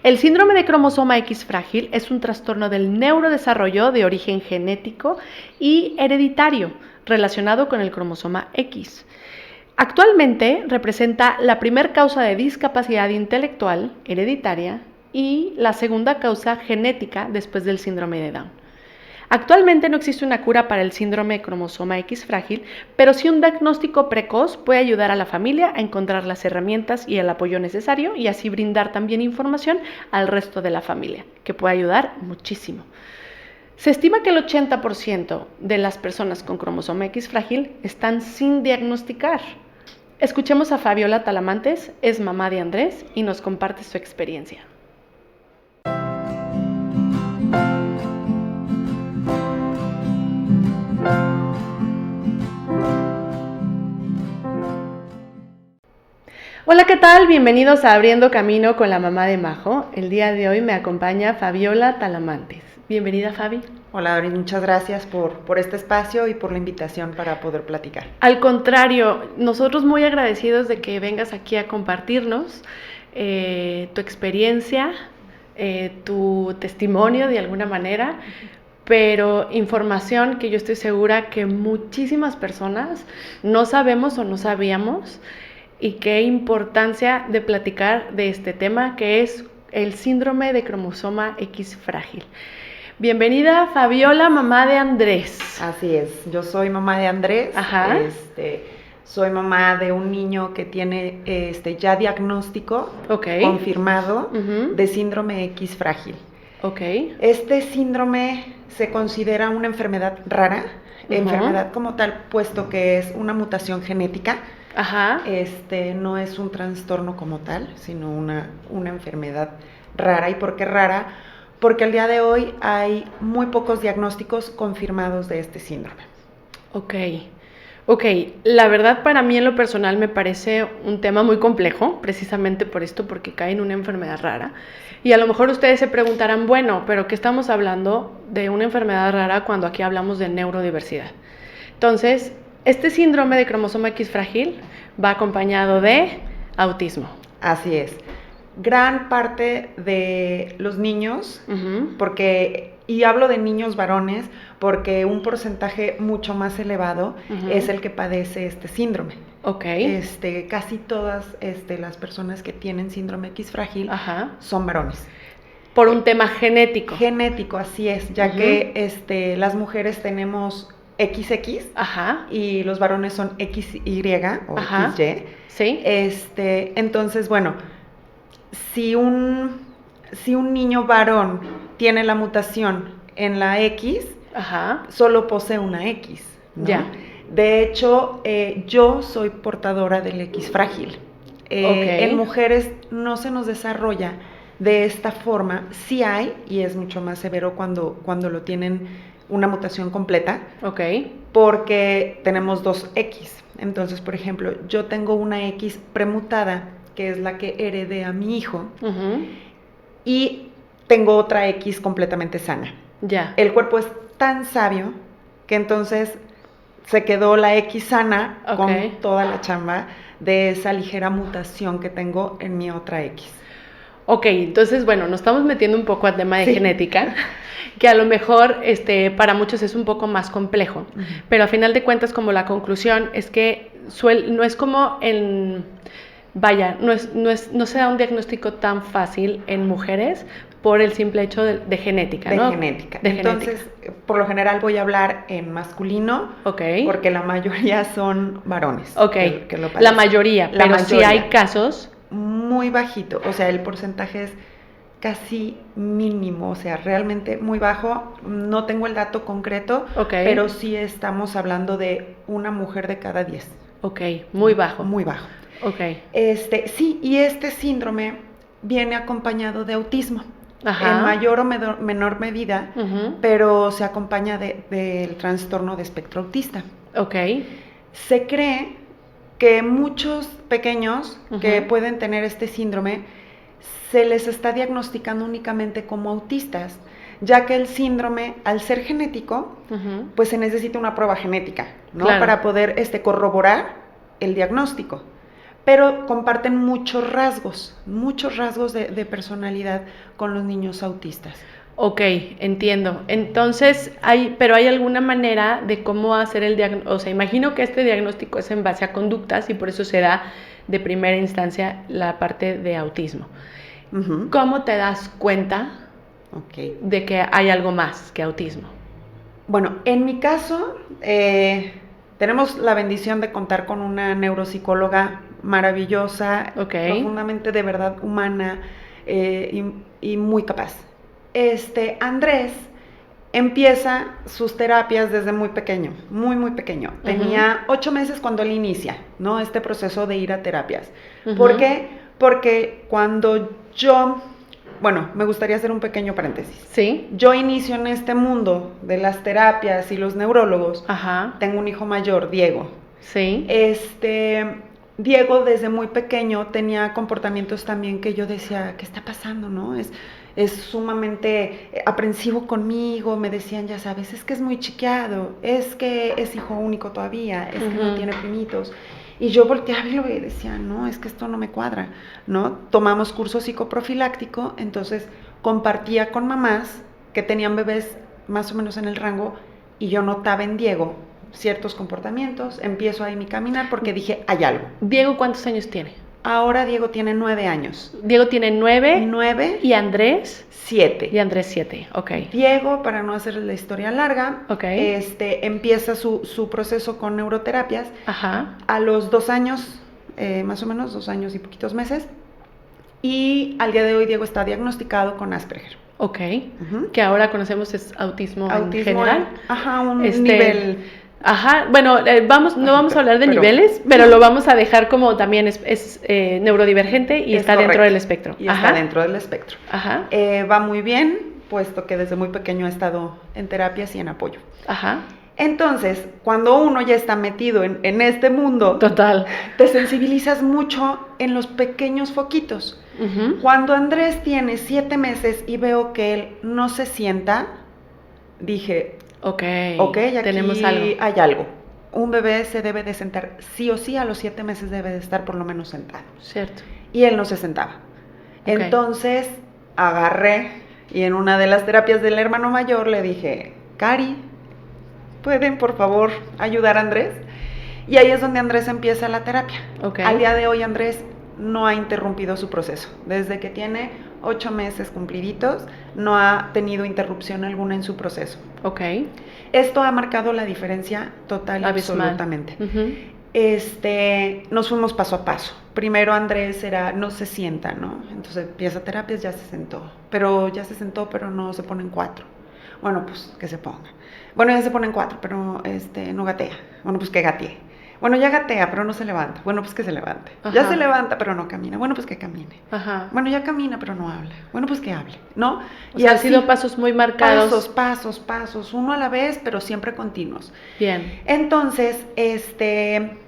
El síndrome de cromosoma X frágil es un trastorno del neurodesarrollo de origen genético y hereditario relacionado con el cromosoma X. Actualmente representa la primera causa de discapacidad intelectual hereditaria y la segunda causa genética después del síndrome de Down. Actualmente no existe una cura para el síndrome de cromosoma X frágil, pero sí un diagnóstico precoz puede ayudar a la familia a encontrar las herramientas y el apoyo necesario y así brindar también información al resto de la familia, que puede ayudar muchísimo. Se estima que el 80% de las personas con cromosoma X frágil están sin diagnosticar. Escuchemos a Fabiola Talamantes, es mamá de Andrés y nos comparte su experiencia. Hola, ¿qué tal? Bienvenidos a Abriendo Camino con la mamá de Majo. El día de hoy me acompaña Fabiola Talamantes. Bienvenida, Fabi. Hola, Abril, muchas gracias por este espacio y por la invitación para poder platicar. Al contrario, nosotros muy agradecidos de que vengas aquí a compartirnos tu experiencia, tu testimonio de alguna manera, pero información que yo estoy segura que muchísimas personas no sabemos o no sabíamos, y qué importancia de platicar de este tema que es el síndrome de cromosoma X frágil. Bienvenida, Fabiola, mamá de Andrés. Así es, yo soy mamá de Andrés. Ajá. Soy mamá de un niño que tiene ya diagnóstico confirmado de síndrome X frágil. Este síndrome se considera una enfermedad rara, enfermedad como tal, puesto que es una mutación genética. Ajá. No es un trastorno como tal, sino una enfermedad rara. ¿Y por qué rara? Porque al día de hoy hay muy pocos diagnósticos confirmados de este síndrome. Ok, la verdad para mí en lo personal me parece un tema muy complejo, precisamente por esto, porque cae en una enfermedad rara. Y a lo mejor ustedes se preguntarán, bueno, pero ¿qué estamos hablando de una enfermedad rara cuando aquí hablamos de neurodiversidad? Entonces, este síndrome de cromosoma X frágil va acompañado de autismo. Así es. Gran parte de los niños, y hablo de niños varones, porque un porcentaje mucho más elevado es el que padece este síndrome. Casi todas las personas que tienen síndrome X frágil son varones. Por un tema genético. Genético, así es, ya que las mujeres tenemos XX y los varones son XY o XY. Sí. Entonces, bueno, si un niño varón tiene la mutación en la X, solo posee una X, ¿no? Ya. De hecho, yo soy portadora del X frágil. En mujeres no se nos desarrolla de esta forma. Sí hay, y es mucho más severo cuando lo tienen una mutación completa, porque tenemos dos X. Entonces, por ejemplo, yo tengo una X premutada, que es la que heredé a mi hijo, y tengo otra X completamente sana. Ya. El cuerpo es tan sabio que entonces se quedó la X sana con toda la chamba de esa ligera mutación que tengo en mi otra X. Entonces, bueno, nos estamos metiendo un poco al tema de genética, que a lo mejor para muchos es un poco más complejo, pero a final de cuentas, como la conclusión es que no es como no se da un diagnóstico tan fácil en mujeres por el simple hecho de genética, ¿no? De genética. Entonces, por lo general voy a hablar en masculino, porque la mayoría son varones. La mayoría, pero sí hay casos muy bajito, o sea, el porcentaje es casi mínimo, o sea, realmente muy bajo. No tengo el dato concreto, pero sí estamos hablando de una mujer de cada 10. Muy bajo. Muy bajo. Sí, y este síndrome viene acompañado de autismo, en mayor o menor medida, pero se acompaña del trastorno de espectro autista. Se cree que muchos pequeños que pueden tener este síndrome se les está diagnosticando únicamente como autistas, ya que el síndrome, al ser genético, pues se necesita una prueba genética, ¿no? Para poder corroborar el diagnóstico. pero comparten muchos rasgos de personalidad con los niños autistas. Ok, entiendo. Entonces, ¿pero hay alguna manera de cómo hacer el diagnóstico? O sea, imagino que este diagnóstico es en base a conductas y por eso se da de primera instancia la parte de autismo. Uh-huh. ¿Cómo te das cuenta de que hay algo más que autismo? Bueno, en mi caso, tenemos la bendición de contar con una neuropsicóloga maravillosa, profundamente de verdad humana y muy capaz. Andrés empieza sus terapias desde muy pequeño, muy pequeño. Uh-huh. Tenía 8 meses cuando él inicia, ¿no? Este proceso de ir a terapias. Uh-huh. ¿Por qué? Porque cuando me gustaría hacer un pequeño paréntesis. Sí. Yo inicio en este mundo de las terapias y los neurólogos. Ajá. Tengo un hijo mayor, Diego. Sí. Diego desde muy pequeño tenía comportamientos también que yo decía, ¿qué está pasando, no? Es sumamente aprensivo conmigo, me decían, ya sabes, es que es muy chiqueado, es que es hijo único todavía, es que no tiene primitos. Y yo volteaba y lo veía y decía, no, es que esto no me cuadra, ¿no? Tomamos curso psicoprofiláctico, entonces compartía con mamás que tenían bebés más o menos en el rango y yo notaba en Diego ciertos comportamientos, empiezo ahí mi caminar porque dije, hay algo. ¿Diego cuántos años tiene? Ahora Diego tiene 9 años. Diego tiene 9. 9. ¿Y Andrés? 7. Y Andrés 7, ok. Diego, para no hacer la historia larga, empieza su proceso con neuroterapias. Ajá. A los 2 años, más o menos, 2 años y poquitos meses. Y al día de hoy Diego está diagnosticado con Asperger. Ok. Uh-huh. Que ahora conocemos es autismo en general. Un nivel... Ajá, bueno, no vamos a hablar de niveles, pero lo vamos a dejar como también es neurodivergente y está dentro del espectro. Y está dentro del espectro. Ajá. Va muy bien, puesto que desde muy pequeño ha estado en terapias y en apoyo. Ajá. Entonces, cuando uno ya está metido en este mundo, total, te sensibilizas mucho en los pequeños foquitos. Uh-huh. Cuando Andrés tiene 7 meses y veo que él no se sienta, dije... Ok, aquí tenemos algo. Hay algo. Un bebé se debe de sentar, sí o sí, a los 7 meses debe de estar por lo menos sentado. Cierto. Y él no se sentaba. Entonces, agarré y en una de las terapias del hermano mayor le dije, Cari, ¿pueden por favor ayudar a Andrés? Y ahí es donde Andrés empieza la terapia. Al día de hoy Andrés no ha interrumpido su proceso. Desde que tiene 8 meses cumpliditos, no ha tenido interrupción alguna en su proceso. Esto ha marcado la diferencia total y absolutamente. Uh-huh. Nos fuimos paso a paso. Primero Andrés no se sienta, ¿no? Entonces empieza terapias, ya se sentó, pero no se pone en 4. Bueno, pues que se ponga. Bueno, ya se pone en 4, pero no gatea. Bueno, pues que gatee. Bueno, ya gatea, pero no se levanta. Bueno, pues que se levante. Ajá. Ya se levanta, pero no camina. Bueno, pues que camine. Ajá. Bueno, ya camina, pero no habla. Bueno, pues que hable, ¿no? Y han sido pasos muy marcados. Pasos, uno a la vez, pero siempre continuos. Bien. Entonces, en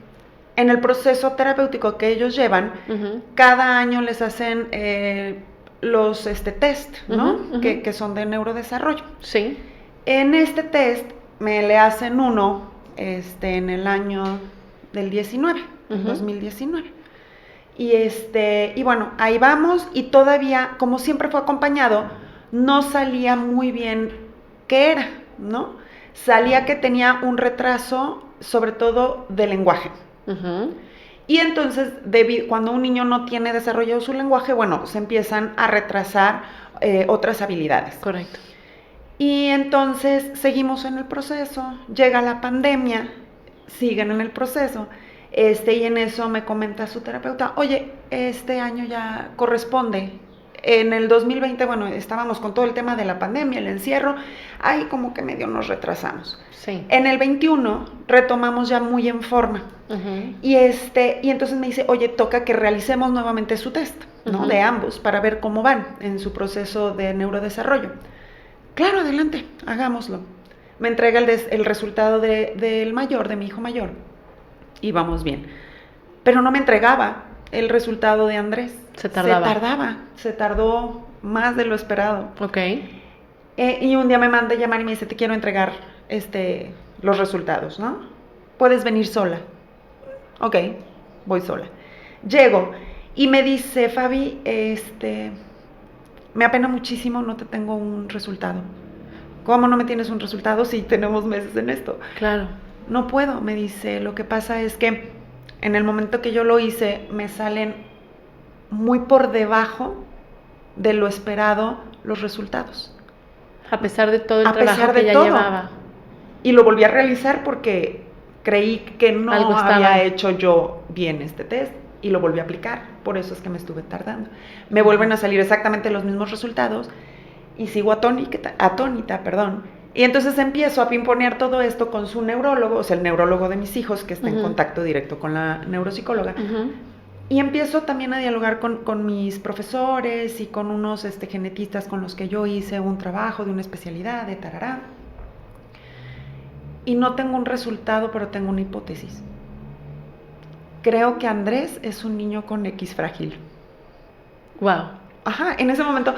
el proceso terapéutico que ellos llevan, uh-huh, cada año les hacen los test, ¿no? Uh-huh, uh-huh, que son de neurodesarrollo. Sí. En este test me le hacen uno en el año del 19, uh-huh, 2019. Y bueno, ahí vamos y todavía, como siempre fue acompañado, no salía muy bien qué era, ¿no? Salía que tenía un retraso, sobre todo de lenguaje. Uh-huh. Y entonces, cuando un niño no tiene desarrollado su lenguaje, bueno, se empiezan a retrasar otras habilidades. Correcto. Y entonces seguimos en el proceso, llega la pandemia, siguen en el proceso, y en eso me comenta su terapeuta, oye, este año ya corresponde. En el 2020, bueno, estábamos con todo el tema de la pandemia, el encierro, ahí como que medio nos retrasamos. Sí. En el 21 retomamos ya muy en forma. Uh-huh. Y entonces me dice, oye, toca que realicemos nuevamente su test, ¿no? Uh-huh. De ambos, para ver cómo van en su proceso de neurodesarrollo. Claro, adelante, hagámoslo. Me entrega el resultado del mayor, de mi hijo mayor, y vamos bien. Pero no me entregaba el resultado de Andrés. Se tardaba. Se tardó más de lo esperado. Ok. Y un día me manda a llamar y me dice, te quiero entregar los resultados, ¿no? Puedes venir sola. Ok, voy sola. Llego y me dice, Fabi, me apena muchísimo, no te tengo un resultado. ¿Cómo no me tienes un resultado si tenemos meses en esto? Claro. No puedo, me dice, lo que pasa es que en el momento que yo lo hice, me salen muy por debajo de lo esperado los resultados. A pesar de todo el trabajo que ya llevaba. Y lo volví a realizar porque creí que no había hecho yo bien este test y lo volví a aplicar. Por eso es que me estuve tardando. Me vuelven a salir exactamente los mismos resultados y sigo atónita. Y entonces empiezo a pimponear todo esto con su neurólogo, o sea, el neurólogo de mis hijos, que está en contacto directo con la neuropsicóloga. Y empiezo también a dialogar con mis profesores y con unos genetistas con los que yo hice un trabajo de una especialidad, de tarará. Y no tengo un resultado, pero tengo una hipótesis. Creo que Andrés es un niño con X frágil. Wow. Ajá, en ese momento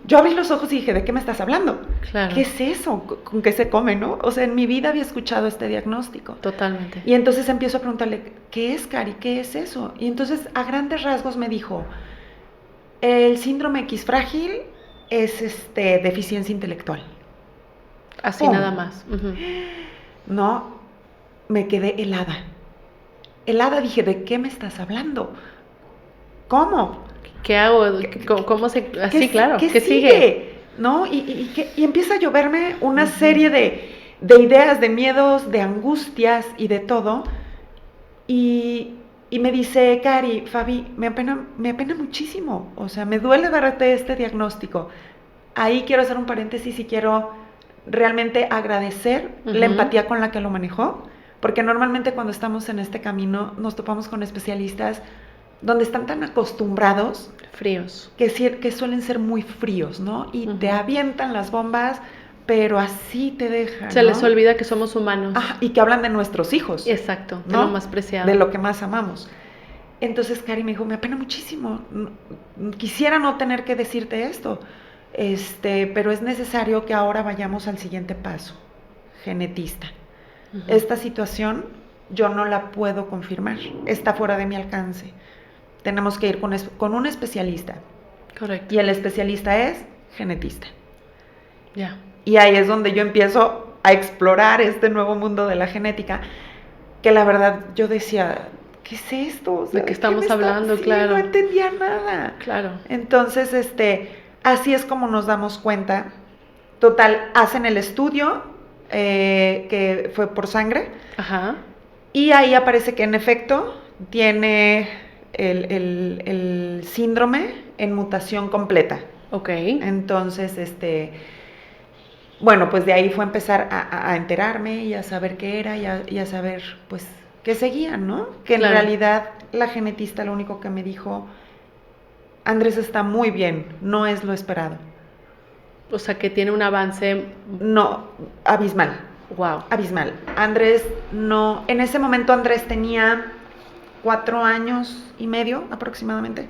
yo abrí los ojos y dije, ¿de qué me estás hablando? Claro. ¿Qué es eso? ¿Con qué se come, no? O sea, en mi vida había escuchado este diagnóstico. Totalmente. Y entonces empiezo a preguntarle, ¿qué es, Cari? ¿Qué es eso? Y entonces, a grandes rasgos me dijo, el síndrome X frágil es deficiencia intelectual. Así nada más. No, me quedé helada. Dije, ¿de qué me estás hablando? ¿Cómo? ¿Qué hago? ¿Cómo se...? Así, claro. ¿Qué sigue? ¿No? Y empieza a lloverme una serie de ideas, de miedos, de angustias y de todo. Y me dice, Cari, Fabi, me apena muchísimo. O sea, me duele darte este diagnóstico. Ahí quiero hacer un paréntesis y quiero realmente agradecer la empatía con la que lo manejó. Porque normalmente cuando estamos en este camino nos topamos con especialistas donde están tan acostumbrados, fríos, que suelen ser muy fríos, ¿no? Y te avientan las bombas, pero así te dejan, Se les olvida que somos humanos. Y que hablan de nuestros hijos. Exacto, de ¿no? lo más preciado. De lo que más amamos. Entonces Cari me dijo, me apena muchísimo, quisiera no tener que decirte esto, pero es necesario que ahora vayamos al siguiente paso, genetista. Esta situación yo no la puedo confirmar, está fuera de mi alcance. Tenemos que ir con un especialista. Correcto. Y el especialista es genetista. Ya. Y ahí es donde yo empiezo a explorar este nuevo mundo de la genética, que la verdad yo decía, ¿qué es esto? O sea, ¿de qué estamos hablando? Sí, claro. No entendía nada. Claro. Entonces, así es como nos damos cuenta. Total, hacen el estudio, que fue por sangre. Ajá. Y ahí aparece que en efecto tiene el síndrome en mutación completa. Ok. Entonces, bueno, pues de ahí fue a empezar a enterarme y a saber qué era y a saber, pues, qué seguían, ¿no? Que en realidad la genetista lo único que me dijo, Andrés está muy bien, no es lo esperado. O sea, que tiene un avance... No, abismal. Wow. Abismal. Andrés no... En ese momento Andrés tenía 4 años y medio aproximadamente.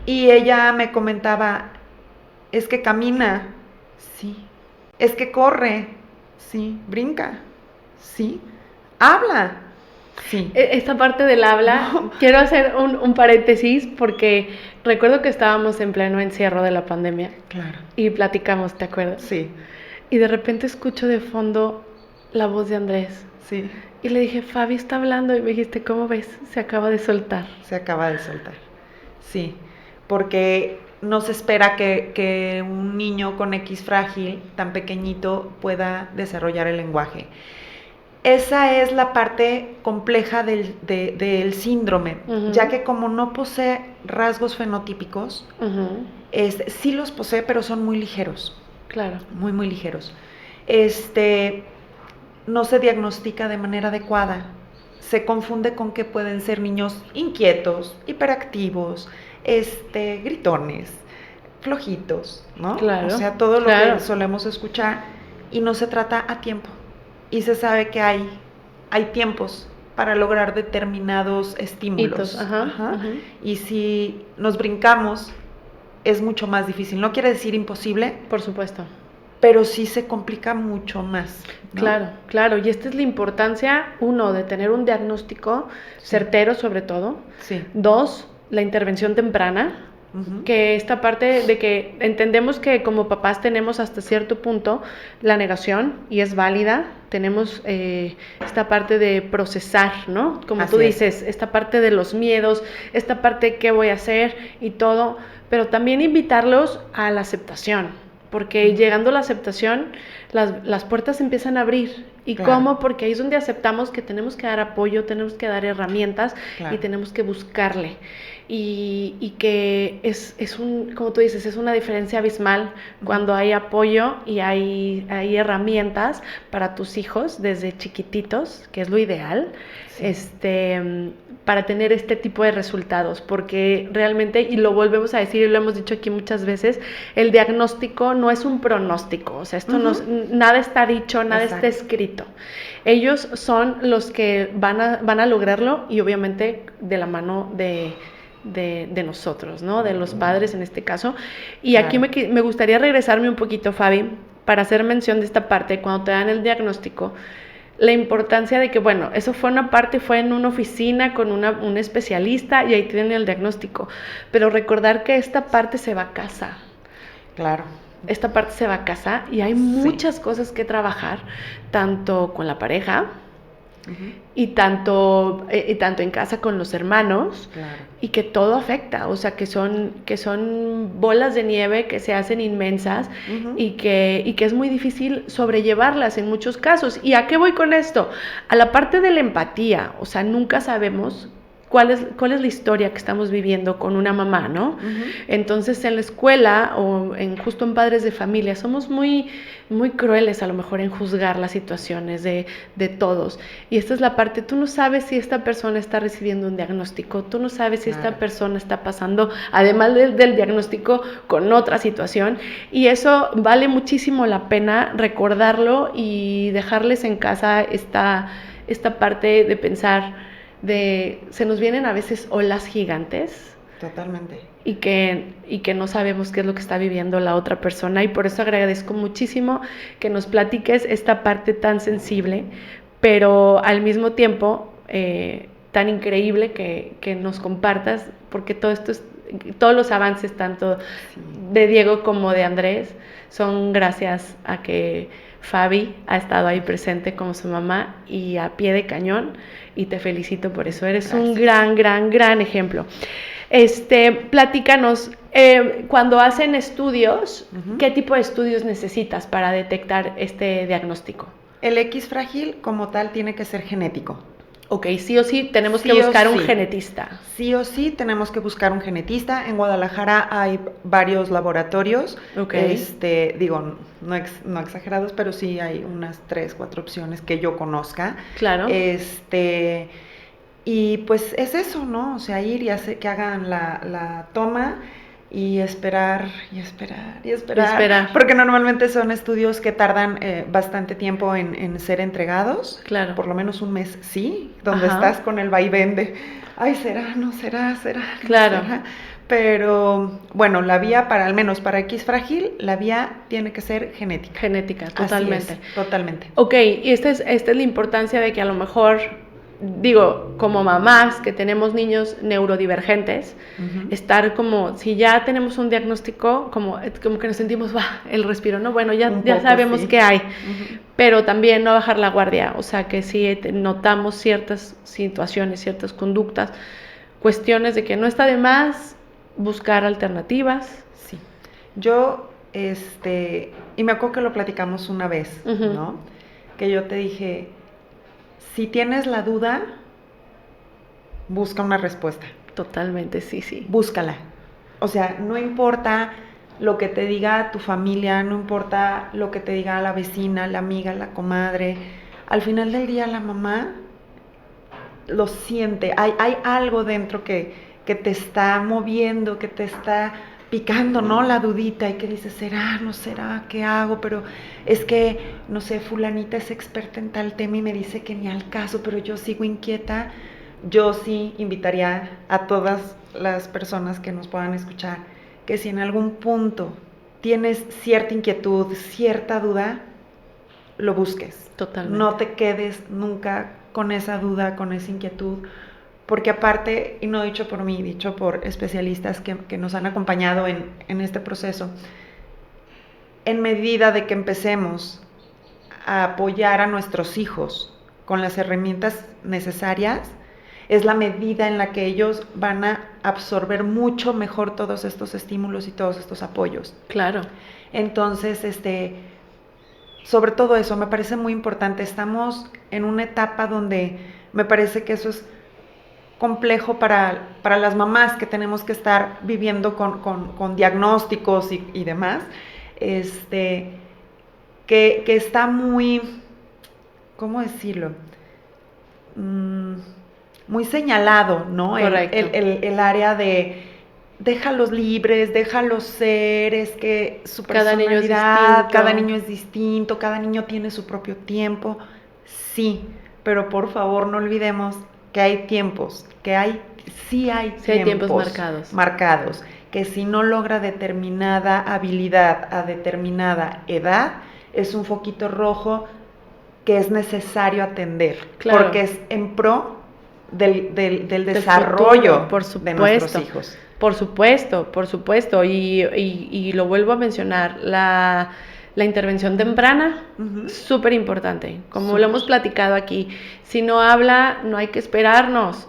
Y ella me comentaba, es que camina, sí. Es que corre, sí. Brinca, sí. Habla, sí. Esta parte del habla, quiero hacer un paréntesis porque recuerdo que estábamos en pleno encierro de la pandemia. Claro. Y platicamos, ¿te acuerdas? Sí. Y de repente escucho de fondo la voz de Andrés. Sí. Y le dije, Fabi está hablando. Y me dijiste, ¿cómo ves? Se acaba de soltar. Se acaba de soltar. Sí. Porque no se espera que un niño con X frágil, tan pequeñito, pueda desarrollar el lenguaje. Esa es la parte compleja del síndrome, ya que como no posee rasgos fenotípicos, sí los posee, pero son muy ligeros. Claro. Muy, muy ligeros. No se diagnostica de manera adecuada. Se confunde con que pueden ser niños inquietos, hiperactivos, gritones, flojitos, ¿no? Claro. O sea, todo lo que solemos escuchar, y no se trata a tiempo. Y se sabe que hay tiempos para lograr determinados estímulos. Y si nos brincamos, es mucho más difícil. No quiere decir imposible. Por supuesto. pero sí se complica mucho más, ¿no? Claro, claro, y esta es la importancia, uno, de tener un diagnóstico certero sobre todo. Sí. Dos, la intervención temprana, que esta parte de que entendemos que como papás tenemos hasta cierto punto la negación y es válida, tenemos esta parte de procesar, ¿no? Como Así tú es. dices, esta parte de los miedos, esta parte de qué voy a hacer y todo, pero también invitarlos a la aceptación, porque llegando a la aceptación, las puertas se empiezan a abrir. ¿Y Claro. cómo? Porque ahí es donde aceptamos que tenemos que dar apoyo, tenemos que dar herramientas, Claro. y tenemos que buscarle. Y que es como tú dices, es una diferencia abismal cuando hay apoyo y hay herramientas para tus hijos desde chiquititos, que es lo ideal, para tener este tipo de resultados, porque realmente, y lo volvemos a decir y lo hemos dicho aquí muchas veces, el diagnóstico no es un pronóstico, o sea, esto nada está dicho, nada está escrito. Ellos son los que van a lograrlo, y obviamente de la mano de nosotros, ¿no? De los padres en este caso. Y aquí me gustaría regresarme un poquito, Fabi, para hacer mención de esta parte, cuando te dan el diagnóstico, la importancia de que, bueno, eso fue una parte, fue en una oficina con un especialista y ahí tienen el diagnóstico, pero recordar que esta parte se va a casa. Claro. Esta parte se va a casa y hay muchas cosas que trabajar, tanto con la pareja, y tanto en casa con los hermanos, y que todo afecta, o sea, que son bolas de nieve que se hacen inmensas, y que es muy difícil sobrellevarlas en muchos casos. ¿Y a qué voy con esto? A la parte de la empatía, o sea, nunca sabemos cuál es la historia que estamos viviendo con una mamá, ¿no? Entonces, en la escuela o justo en padres de familia somos muy, muy crueles a lo mejor en juzgar las situaciones de todos. Y esta es la parte, tú no sabes si esta persona está recibiendo un diagnóstico, tú no sabes si esta persona está pasando, además del diagnóstico, con otra situación. Y eso vale muchísimo la pena recordarlo y dejarles en casa esta parte de pensar, se nos vienen a veces olas gigantes. Totalmente. Y que no sabemos qué es lo que está viviendo la otra persona, y por eso agradezco muchísimo que nos platiques esta parte tan sensible, pero al mismo tiempo tan increíble que nos compartas, porque todos los avances, tanto de Diego como de Andrés, son gracias a que Fabi ha estado ahí presente como su mamá y a pie de cañón, y te felicito por eso. Eres un gran, gran, gran ejemplo. Platícanos, cuando hacen estudios, ¿qué tipo de estudios necesitas para detectar este diagnóstico? El X frágil como tal tiene que ser genético. Ok, sí o sí tenemos que buscar un genetista. Sí o sí tenemos que buscar un genetista. En Guadalajara hay varios laboratorios. Digo, no exagerados, pero sí hay unas 3, 4 opciones que yo conozca. Claro. Y pues es eso, ¿no? O sea, ir y que hagan la toma y esperar. Porque normalmente son estudios que tardan bastante tiempo en ser entregados. Claro. Por lo menos un mes, sí, donde estás con el vaivén de, ay, será, no será. Claro. No será. Pero, bueno, la vía al menos para X frágil, la vía tiene que ser genética. Genética, totalmente. Así es, totalmente. Ok, y esta es la importancia de que a lo mejor, digo, como mamás que tenemos niños neurodivergentes, estar como, si ya tenemos un diagnóstico, como que nos sentimos, el respiro, ¿no? Bueno, ya sabemos qué hay, pero también no bajar la guardia, o sea, que si notamos ciertas situaciones, ciertas conductas, cuestiones de que no está de más buscar alternativas. Sí. Yo, y me acuerdo que lo platicamos una vez, ¿no? Que yo te dije, si tienes la duda, busca una respuesta. Totalmente, sí. Búscala. O sea, no importa lo que te diga tu familia, no importa lo que te diga la vecina, la amiga, la comadre. Al final del día la mamá lo siente. Hay algo dentro que te está moviendo, que te está picando, ¿no? La dudita, y que dices, ¿será? ¿No será? ¿Qué hago? Pero es que, no sé, fulanita es experta en tal tema y me dice que ni al caso, pero yo sigo inquieta. Yo sí invitaría a todas las personas que nos puedan escuchar que si en algún punto tienes cierta inquietud, cierta duda, lo busques. Totalmente. No te quedes nunca con esa duda, con esa inquietud, porque aparte, y no dicho por mí, dicho por especialistas que nos han acompañado en este proceso, en medida de que empecemos a apoyar a nuestros hijos con las herramientas necesarias, es la medida en la que ellos van a absorber mucho mejor todos estos estímulos y todos estos apoyos. Claro. Entonces, sobre todo eso, me parece muy importante. Estamos en una etapa donde me parece que eso es complejo para las mamás que tenemos que estar viviendo con diagnósticos y demás, que está muy, ¿cómo decirlo? Muy señalado, ¿no? Correcto. El área de déjalos libres, déjalos ser, es que su personalidad, cada niño es distinto, cada niño tiene su propio tiempo. Sí, pero por favor no olvidemos que hay tiempos, sí hay tiempos marcados, que si no logra determinada habilidad a determinada edad, es un foquito rojo que es necesario atender, claro, porque es en pro del desarrollo futuro, de nuestros hijos. Por supuesto, y lo vuelvo a mencionar, la intervención temprana, súper importante, como lo hemos platicado aquí. Si no habla, no hay que esperarnos.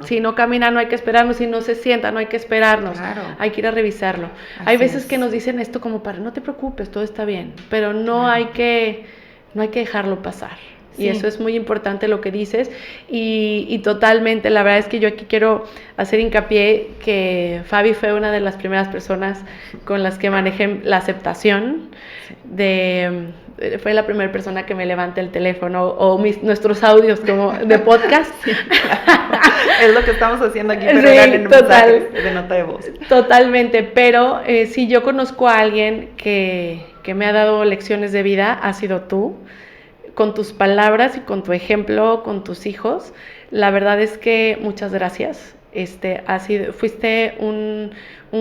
Si no camina, no hay que esperarnos. Si no se sienta, no hay que esperarnos. Claro. Hay que ir a revisarlo. Hay veces que nos dicen esto como para, no te preocupes, todo está bien, pero no hay que dejarlo pasar. Sí. Y eso es muy importante lo que dices, y totalmente, la verdad es que yo aquí quiero hacer hincapié que Fabi fue una de las primeras personas con las que manejé la aceptación, fue la primera persona que me levanta el teléfono o nuestros audios como de podcast. Sí, claro. Es lo que estamos haciendo aquí, pero sí, en mensajes de nota de voz. Totalmente, pero si yo conozco a alguien que me ha dado lecciones de vida, ha sido tú, con tus palabras y con tu ejemplo, con tus hijos. La verdad es que muchas gracias. Fuiste un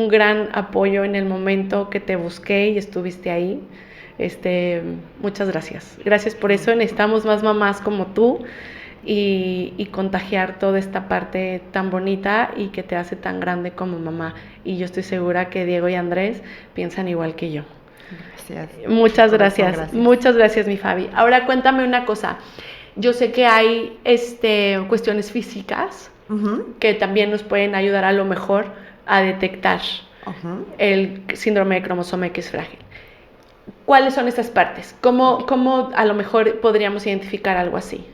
gran apoyo en el momento que te busqué y estuviste ahí. Muchas gracias. Gracias por eso. Necesitamos más mamás como tú y contagiar toda esta parte tan bonita y que te hace tan grande como mamá. Y yo estoy segura que Diego y Andrés piensan igual que yo. Gracias. Muchas gracias. Muchas gracias, mi Fabi. Ahora cuéntame una cosa. Yo sé que hay cuestiones físicas que también nos pueden ayudar a lo mejor a detectar el síndrome de cromosoma X frágil. ¿Cuáles son estas partes? ¿Cómo a lo mejor podríamos identificar algo así?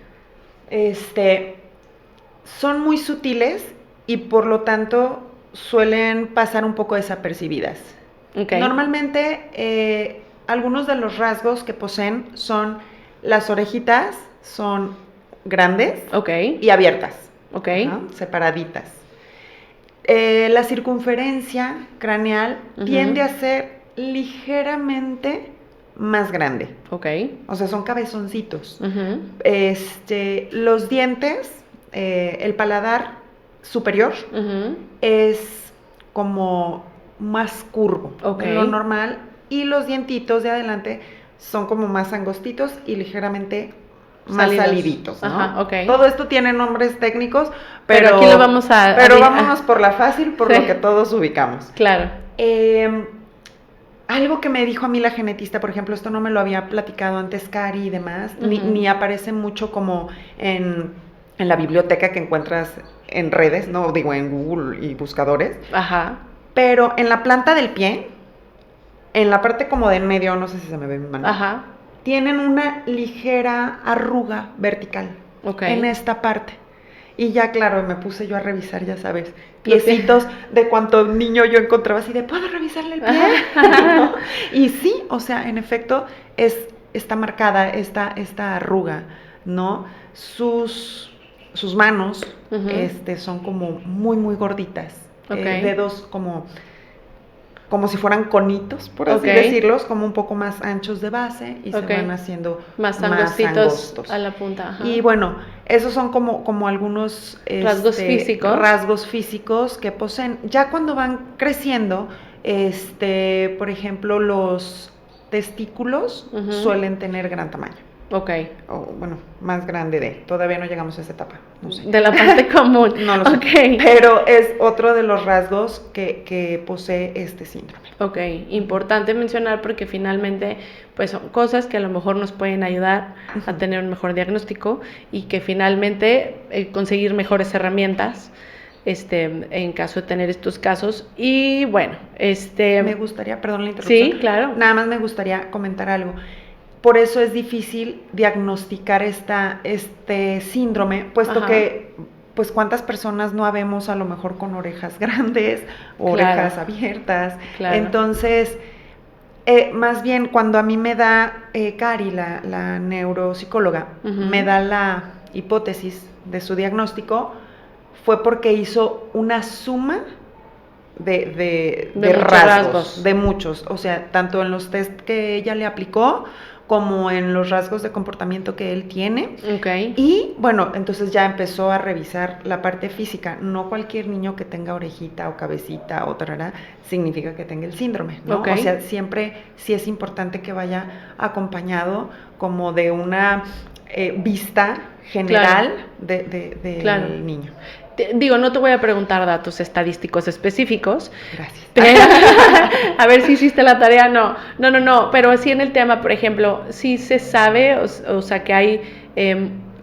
Son muy sutiles y por lo tanto suelen pasar un poco desapercibidas. Okay. Normalmente algunos de los rasgos que poseen son las orejitas, son grandes y abiertas, separaditas. La circunferencia craneal tiende a ser ligeramente más grande. O sea, son cabezoncitos. Los dientes, el paladar superior es como más curvo de lo normal, y los dientitos de adelante son como más angostitos y ligeramente más saliditos, ¿no? Todo esto tiene nombres técnicos, pero aquí lo vamos vámonos por la fácil, por lo que todos ubicamos. Claro. Algo que me dijo a mí la genetista, por ejemplo, esto no me lo había platicado antes Cari y demás, ni aparece mucho como en la biblioteca que encuentras en redes, no digo en Google y buscadores. Pero en la planta del pie, en la parte como de en medio, no sé si se me ve mi mano, tienen una ligera arruga vertical en esta parte. Y ya, claro, me puse yo a revisar, ya sabes, piecitos de cuánto niño yo encontraba así de, ¿puedo revisarle el pie? ¿No? Y sí, o sea, en efecto, está marcada esta arruga, ¿no? Sus manos son como muy, muy gorditas. Dedos como si fueran conitos, por así decirlos, como un poco más anchos de base y se van haciendo más angostos a la punta. Y bueno, esos son como algunos rasgos físicos que poseen. Ya cuando van creciendo, Por ejemplo, los testículos suelen tener gran tamaño. Ok. O, bueno, más grande todavía no llegamos a esa etapa, no sé. De la parte común. No lo sé. Okay. Pero es otro de los rasgos que posee este síndrome. Ok, importante mencionar porque finalmente pues son cosas que a lo mejor nos pueden ayudar a tener un mejor diagnóstico y que finalmente conseguir mejores herramientas en caso de tener estos casos. Y bueno, Me gustaría, perdón la interrupción. Sí, claro. Nada más me gustaría comentar algo. Por eso es difícil diagnosticar este síndrome, puesto que, pues, ¿cuántas personas no habemos a lo mejor con orejas grandes o orejas abiertas? Claro. Entonces, más bien cuando a mí me da Cari, la neuropsicóloga, me da la hipótesis de su diagnóstico, fue porque hizo una suma de rasgos, de muchos, o sea, tanto en los test que ella le aplicó, como en los rasgos de comportamiento que él tiene. Okay. Y bueno, entonces ya empezó a revisar la parte física. No cualquier niño que tenga orejita o cabecita o tarara significa que tenga el síndrome, ¿no? Okay. O sea, siempre sí es importante que vaya acompañado como de una vista general del niño. Digo, no te voy a preguntar datos estadísticos específicos. Gracias. Pero, a ver si hiciste la tarea. No, pero sí en el tema, por ejemplo, sí se sabe, o sea, que hay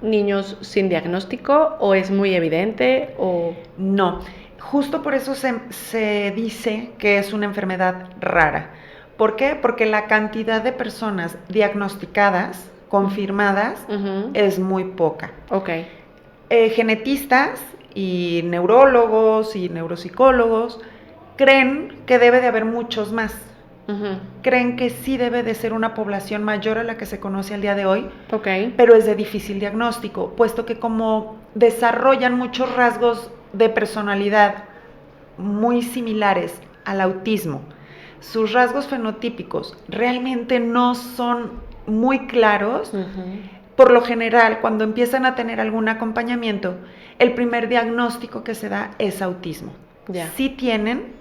niños sin diagnóstico, o es muy evidente, o... No, justo por eso se dice que es una enfermedad rara. ¿Por qué? Porque la cantidad de personas diagnosticadas, confirmadas, es muy poca. Ok. Genetistas y neurólogos y neuropsicólogos creen que debe de haber muchos más. Creen que sí debe de ser una población mayor a la que se conoce al día de hoy, pero es de difícil diagnóstico, puesto que como desarrollan muchos rasgos de personalidad muy similares al autismo, sus rasgos fenotípicos realmente no son muy claros. Por lo general, cuando empiezan a tener algún acompañamiento, el primer diagnóstico que se da es autismo. Sí tienen,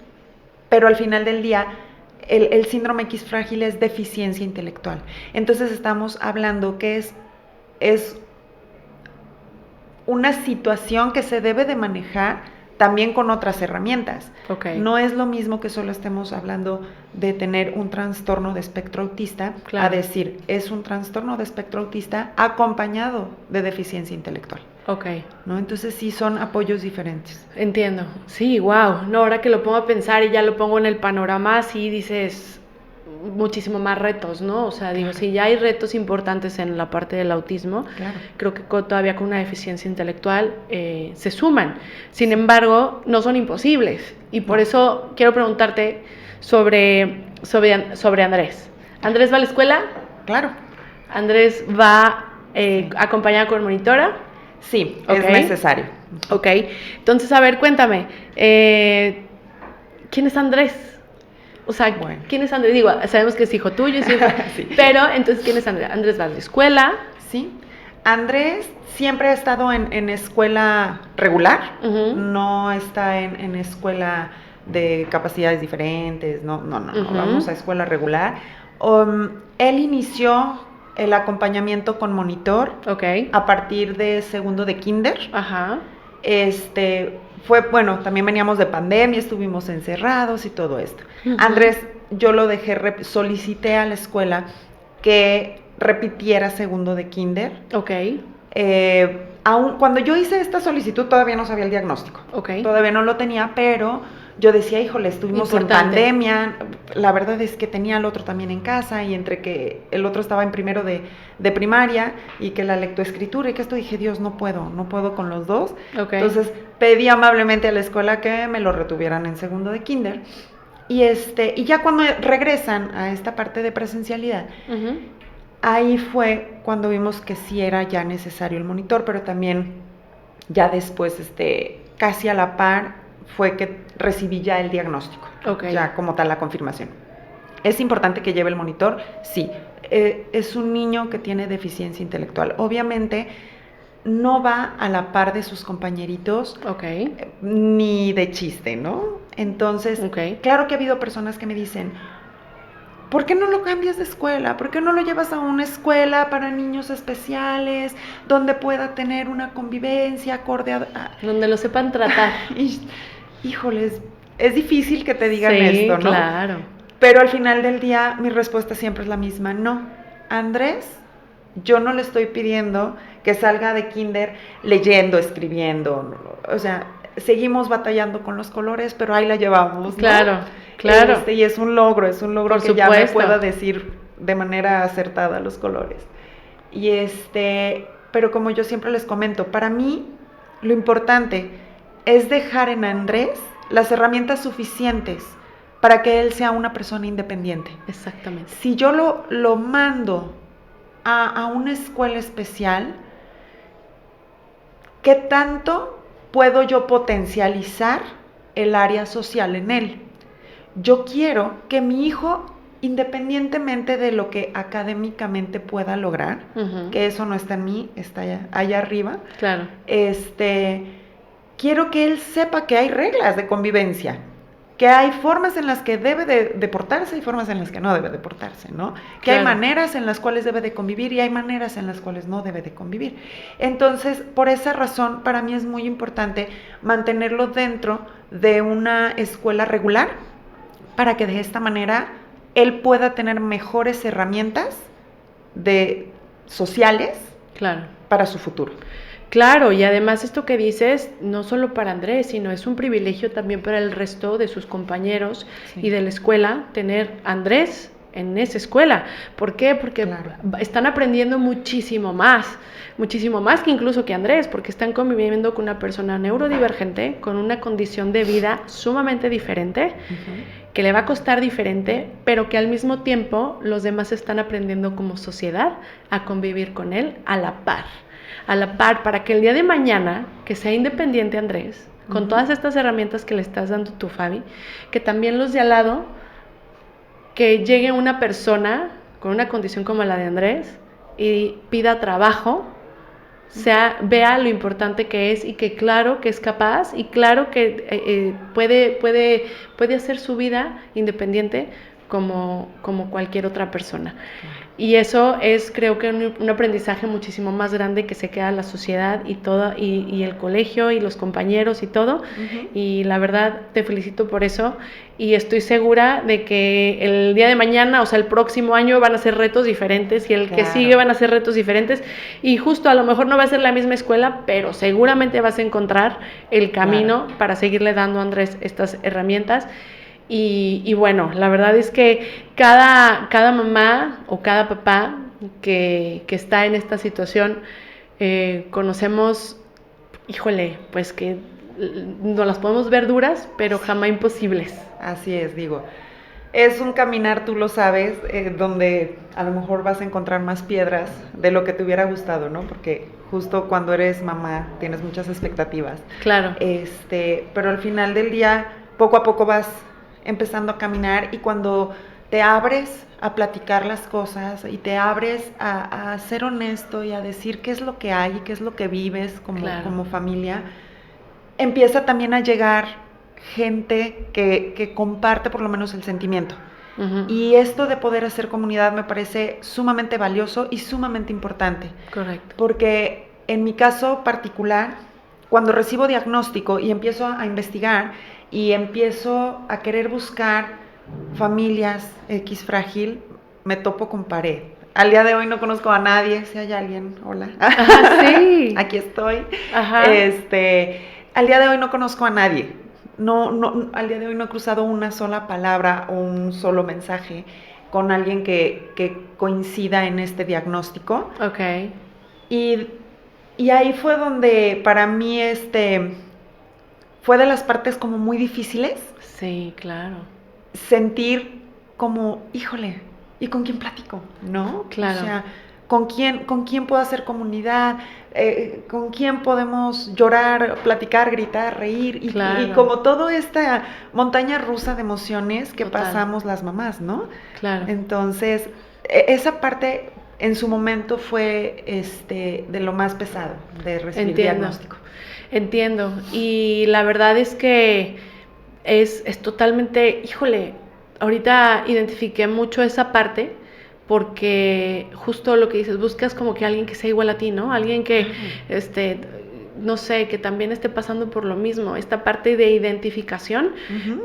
pero al final del día, el síndrome X frágil es deficiencia intelectual. Entonces estamos hablando que es una situación que se debe de manejar también con otras herramientas. No es lo mismo que solo estemos hablando de tener un trastorno de espectro autista, a decir, es un trastorno de espectro autista acompañado de deficiencia intelectual. ¿No? Entonces sí son apoyos diferentes. Entiendo. Sí, wow. No, ahora que lo pongo a pensar y ya lo pongo en el panorama, sí dices muchísimo más retos, ¿no? O sea, digo, si ya hay retos importantes en la parte del autismo, creo que todavía con una deficiencia intelectual se suman. Sin embargo, no son imposibles. Y por eso quiero preguntarte sobre Andrés. ¿Andrés va a la escuela? Claro. ¿Andrés va acompañado con monitora? Sí, es necesario. Entonces, a ver, cuéntame, ¿quién es Andrés? O sea, ¿quién es Andrés? Digo, sabemos que es hijo tuyo, sí. Pero entonces, ¿quién es Andrés? ¿Andrés va a la escuela? Sí. Andrés siempre ha estado en escuela regular, no está en escuela de capacidades diferentes, no, vamos a escuela regular. Él inició el acompañamiento con monitor a partir de segundo de kinder. Fue, bueno, también veníamos de pandemia, estuvimos encerrados y todo esto. Andrés, yo lo dejé, solicité a la escuela que repitiera segundo de kinder. Aún cuando yo hice esta solicitud todavía no sabía el diagnóstico. Todavía no lo tenía, pero yo decía, híjole, estuvimos en pandemia. La verdad es que tenía al otro también en casa, y entre que el otro estaba en primero de primaria y que la lectoescritura y que esto, dije, Dios, no puedo con los dos. Entonces pedí amablemente a la escuela que me lo retuvieran en segundo de kinder. Y ya cuando regresan a esta parte de presencialidad, ahí fue cuando vimos que sí era ya necesario el monitor, pero también ya después, casi a la par, fue que recibí ya el diagnóstico, ya como tal la confirmación. ¿Es importante que lleve el monitor? Sí. Es un niño que tiene deficiencia intelectual. Obviamente no va a la par de sus compañeritos, ni de chiste, ¿no? Entonces, claro que ha habido personas que me dicen, ¿por qué no lo cambias de escuela? ¿Por qué no lo llevas a una escuela para niños especiales, donde pueda tener una convivencia acorde a... Donde lo sepan tratar. Híjoles, es difícil que te digan esto, ¿no? Claro. Pero al final del día, mi respuesta siempre es la misma, no. Andrés, yo no le estoy pidiendo que salga de kinder leyendo, escribiendo, o sea, seguimos batallando con los colores, pero ahí la llevamos, ¿no? Claro. Y es un logro Por que supuesto. ya me pueda decir de manera acertada los colores. Pero como yo siempre les comento, para mí lo importante es dejar en Andrés las herramientas suficientes para que él sea una persona independiente. Exactamente. Si yo lo mando a una escuela especial, ¿qué tanto puedo yo potencializar el área social en él? Yo quiero que mi hijo, independientemente de lo que académicamente pueda lograr, que eso no está en mí, está allá arriba, claro. Quiero que él sepa que hay reglas de convivencia, que hay formas en las que debe de portarse y formas en las que no debe de portarse, ¿no? Que hay maneras en las cuales debe de convivir y hay maneras en las cuales no debe de convivir. Entonces, por esa razón, para mí es muy importante mantenerlo dentro de una escuela regular, para que de esta manera él pueda tener mejores herramientas sociales para su futuro. Claro, y además esto que dices, no solo para Andrés, sino es un privilegio también para el resto de sus compañeros y de la escuela tener Andrés en esa escuela. ¿Por qué? Porque están aprendiendo muchísimo más que incluso que Andrés, porque están conviviendo con una persona neurodivergente, con una condición de vida sumamente diferente, que le va a costar diferente, pero que al mismo tiempo los demás están aprendiendo como sociedad a convivir con él a la par, para que el día de mañana, que sea independiente Andrés, con todas estas herramientas que le estás dando tú, Fabi, que también los de al lado, que llegue una persona con una condición como la de Andrés y pida trabajo, vea lo importante que es y que claro que es capaz y claro que puede hacer su vida independiente como cualquier otra persona. Y eso es, creo que un aprendizaje muchísimo más grande que se queda la sociedad y el colegio y los compañeros y todo. Y la verdad te felicito por eso y estoy segura de que el día de mañana, o sea, el próximo año van a ser retos diferentes y el que sigue van a ser retos diferentes y justo a lo mejor no va a ser la misma escuela, pero seguramente vas a encontrar el camino para seguirle dando a Andrés estas herramientas. Y bueno, la verdad es que cada mamá o cada papá que está en esta situación, conocemos, pues que no las podemos ver duras, pero jamás imposibles. Así es, digo. Es un caminar, tú lo sabes, donde a lo mejor vas a encontrar más piedras de lo que te hubiera gustado, ¿no? Porque justo cuando eres mamá tienes muchas expectativas. Claro. Pero al final del día, poco a poco vas empezando a caminar y cuando te abres a platicar las cosas y te abres a ser honesto y a decir qué es lo que hay y qué es lo que vives como familia, empieza también a llegar gente que comparte por lo menos el sentimiento. Y esto de poder hacer comunidad me parece sumamente valioso y sumamente importante. Correcto. Porque en mi caso particular, cuando recibo diagnóstico y empiezo a investigar y empiezo a querer buscar familias X frágil, me topo con pared. Al día de hoy no conozco a nadie, si hay alguien, hola. Sí. Aquí estoy. Ajá. Al día de hoy no conozco a nadie. No, al día de hoy no he cruzado una sola palabra o un solo mensaje con alguien que coincida en este diagnóstico. Okay. Y ahí fue donde para mí fue de las partes como muy difíciles. Sí, claro. Sentir como, híjole, ¿y con quién platico? ¿No? Claro. O sea, ¿con quién puedo hacer comunidad? ¿Con quién podemos llorar, platicar, gritar, reír? Y como toda esta montaña rusa de emociones que pasamos las mamás, ¿no? Claro. Entonces, esa parte en su momento fue de lo más pesado de recibir diagnóstico. Entiendo. Y la verdad es que es totalmente, híjole, ahorita identifiqué mucho esa parte porque justo lo que dices, buscas como que alguien que sea igual a ti, ¿no? Alguien que, no sé, que también esté pasando por lo mismo. Esta parte de identificación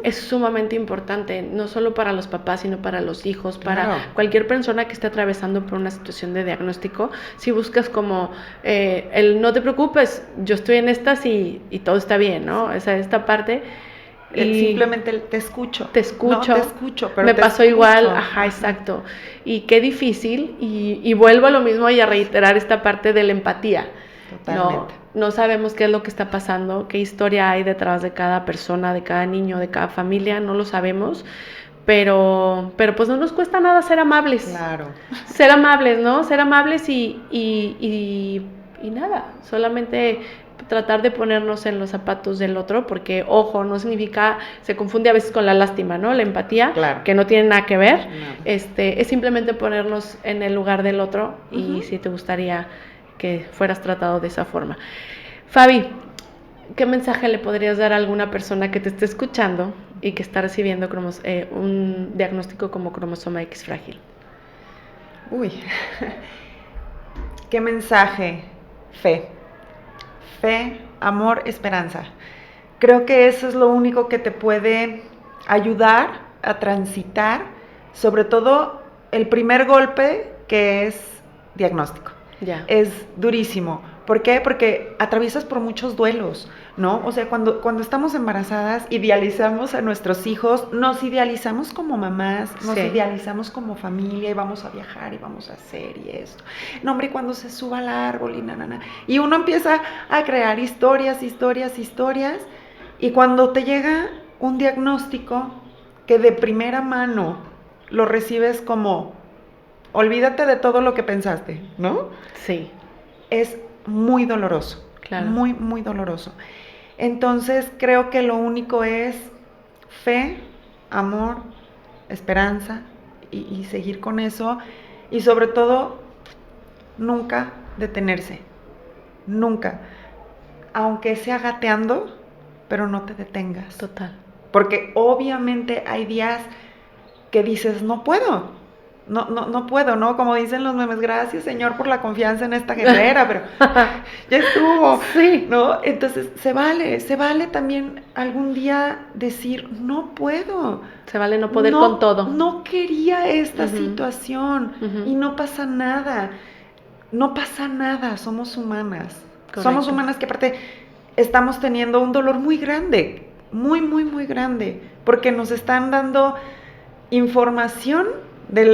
es sumamente importante, no solo para los papás, sino para los hijos, para cualquier persona que esté atravesando por una situación de diagnóstico. Si buscas como no te preocupes, yo estoy en estas y todo está bien, ¿no? O sea, esta parte... Y simplemente te escucho. Te escucho. No, te escucho, pero me pasó igual, exacto. Y qué difícil, y vuelvo a lo mismo y a reiterar esta parte de la empatía. Totalmente. No sabemos qué es lo que está pasando, qué historia hay detrás de cada persona, de cada niño, de cada familia, no lo sabemos, pero pues no nos cuesta nada ser amables. Claro. Ser amables, ¿no? Ser amables y nada, solamente tratar de ponernos en los zapatos del otro, porque, ojo, no significa, se confunde a veces con la lástima, ¿no? La empatía, claro, que no tiene nada que ver, es simplemente ponernos en el lugar del otro y si te gustaría que fueras tratado de esa forma. Fabi, ¿qué mensaje le podrías dar a alguna persona que te esté escuchando y que está recibiendo un diagnóstico como cromosoma X frágil? Uy, ¿qué mensaje? Fe, amor, esperanza. Creo que eso es lo único que te puede ayudar a transitar, sobre todo el primer golpe, que es diagnóstico. Ya. Es durísimo. ¿Por qué? Porque atraviesas por muchos duelos, ¿no? O sea, cuando estamos embarazadas, idealizamos a nuestros hijos, nos idealizamos como mamás, nos idealizamos como familia, y vamos a viajar, y vamos a hacer, y esto. No, hombre, cuando se suba al árbol, y uno empieza a crear historias, y cuando te llega un diagnóstico que de primera mano lo recibes como, olvídate de todo lo que pensaste, ¿no? Sí. Es muy doloroso, claro. Muy, muy doloroso. Entonces creo que lo único es fe, amor, esperanza y seguir con eso, y sobre todo nunca detenerse, nunca, aunque sea gateando, pero no te detengas. Total. Porque obviamente hay días que dices, no puedo, no puedo, ¿no? Como dicen los memes, gracias Señor por la confianza en esta guerrera, pero ya estuvo, sí, ¿no? Entonces se vale también algún día decir, no puedo. Se vale no poder con todo. No quería esta situación y no pasa nada, somos humanas. Correcto. Somos humanas que aparte estamos teniendo un dolor muy grande, muy, muy, muy grande, porque nos están dando información de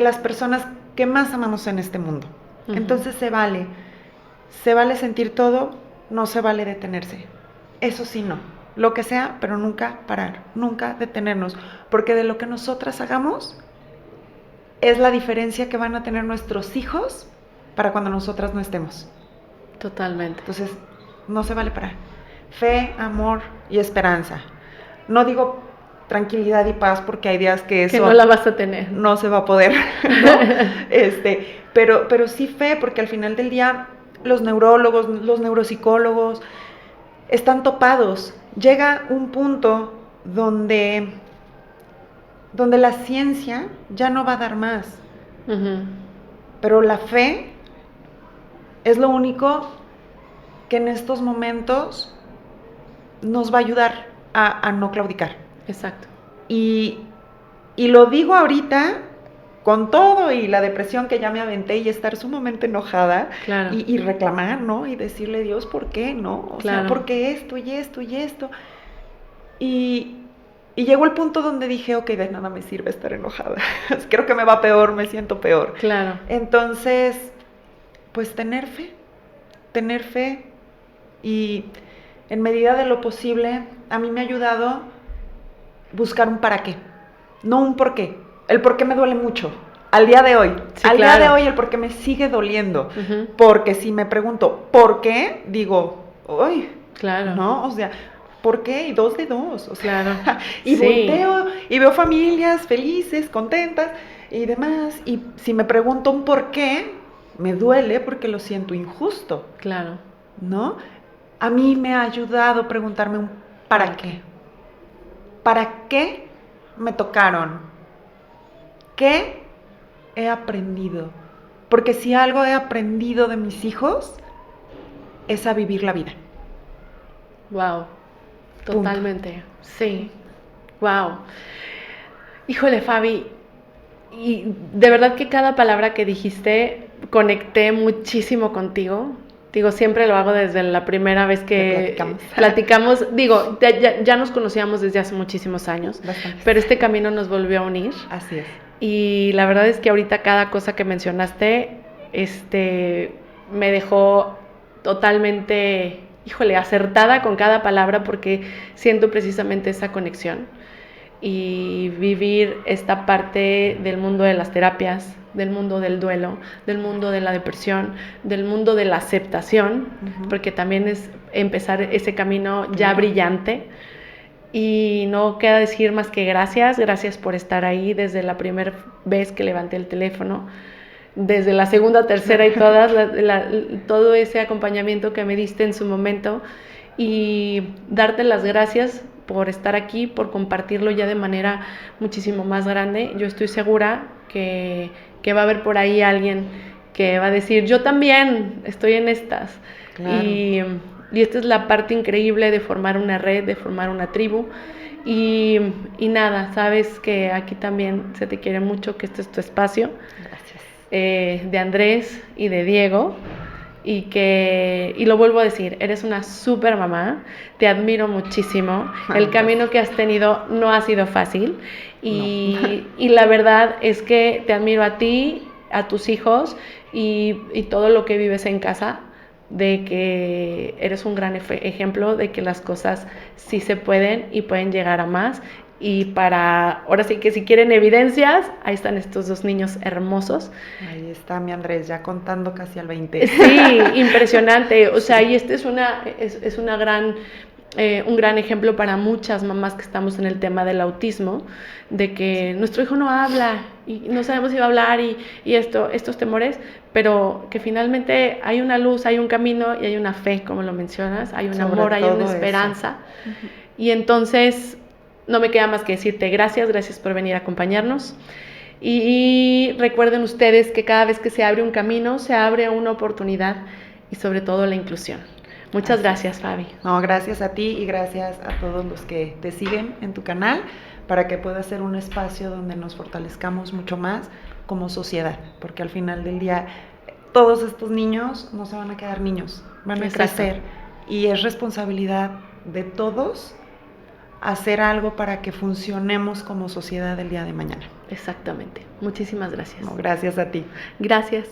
las personas que más amamos en este mundo. Entonces se vale sentir todo, no se vale detenerse. Eso sí, no. Lo que sea, pero nunca parar, nunca detenernos, porque de lo que nosotras hagamos es la diferencia que van a tener nuestros hijos para cuando nosotras no estemos. Totalmente. Entonces, no se vale parar. Fe, amor y esperanza. No digo tranquilidad y paz, porque hay días que eso... Que no la vas a tener. No se va a poder, ¿no? Pero sí fe, porque al final del día los neurólogos, los neuropsicólogos están topados. Llega un punto donde la ciencia ya no va a dar más. Pero la fe es lo único que en estos momentos nos va a ayudar a no claudicar. Exacto. Y lo digo ahorita con todo y la depresión que ya me aventé y estar sumamente enojada, claro. y reclamar, ¿no? Y decirle, Dios, ¿por qué, no? O sea, ¿por qué esto y esto y esto? Y llegó el punto donde dije, ok, de nada me sirve estar enojada. Creo que me va peor, me siento peor. Claro. Entonces, pues tener fe y en medida de lo posible, a mí me ha ayudado buscar un para qué, no un por qué. El por qué me duele mucho, al día de hoy. Sí, día de hoy el por qué me sigue doliendo. Porque si me pregunto, ¿por qué? Digo, uy, claro. ¿no? O sea, ¿por qué? Y 2 de 2, o sea, Claro. y Sí. volteo y veo familias felices, contentas y demás. Y si me pregunto un por qué, me duele porque lo siento injusto, Claro. ¿no? A mí me ha ayudado preguntarme un ¿para qué? ¿Para qué me tocaron? ¿Qué he aprendido? Porque si algo he aprendido de mis hijos, es a vivir la vida. Wow. Punto. Totalmente. Sí. Wow. Híjole, Fabi, y de verdad que cada palabra que dijiste conecté muchísimo contigo. Digo, siempre lo hago desde la primera vez que platicamos. Digo, ya nos conocíamos desde hace muchísimos años, Bastante. Pero este camino nos volvió a unir. Así es. Y la verdad es que ahorita cada cosa que mencionaste, me dejó totalmente, híjole, acertada con cada palabra porque siento precisamente esa conexión y vivir esta parte del mundo de las terapias, del mundo del duelo, del mundo de la depresión, del mundo de la aceptación, porque también es empezar ese camino ya brillante. Y no queda decir más que gracias por estar ahí desde la primera vez que levanté el teléfono, desde la segunda, tercera y todas, todo ese acompañamiento que me diste en su momento y darte las gracias por estar aquí, por compartirlo ya de manera muchísimo más grande. Yo estoy segura que va a haber por ahí alguien que va a decir, yo también estoy en estas. Claro. Y esta es la parte increíble de formar una red, de formar una tribu. Y nada, sabes que aquí también se te quiere mucho, que este es tu espacio. Gracias. De Andrés y de Diego. Y lo vuelvo a decir, eres una súper mamá, te admiro muchísimo. El camino que has tenido no ha sido fácil. Y la verdad es que te admiro a ti, a tus hijos y todo lo que vives en casa, de que eres un gran ejemplo de que las cosas sí se pueden y pueden llegar a más. Y ahora sí que si quieren evidencias, ahí están estos 2 niños hermosos. Ahí está mi Andrés, ya contando casi al 20. Sí, impresionante. O sea, y este es una gran, un gran ejemplo para muchas mamás que estamos en el tema del autismo, de que nuestro hijo no habla y no sabemos si va a hablar y estos temores, pero que finalmente hay una luz, hay un camino y hay una fe, como lo mencionas, hay un amor, hay una esperanza. Y entonces no me queda más que decirte gracias por venir a acompañarnos. Y recuerden ustedes que cada vez que se abre un camino, se abre una oportunidad y sobre todo la inclusión. Muchas gracias, Fabi. No, gracias a ti y gracias a todos los que te siguen en tu canal para que pueda ser un espacio donde nos fortalezcamos mucho más como sociedad, porque al final del día todos estos niños no se van a quedar niños, van a crecer y es responsabilidad de todos hacer algo para que funcionemos como sociedad el día de mañana. Exactamente. Muchísimas gracias. No, gracias a ti. Gracias.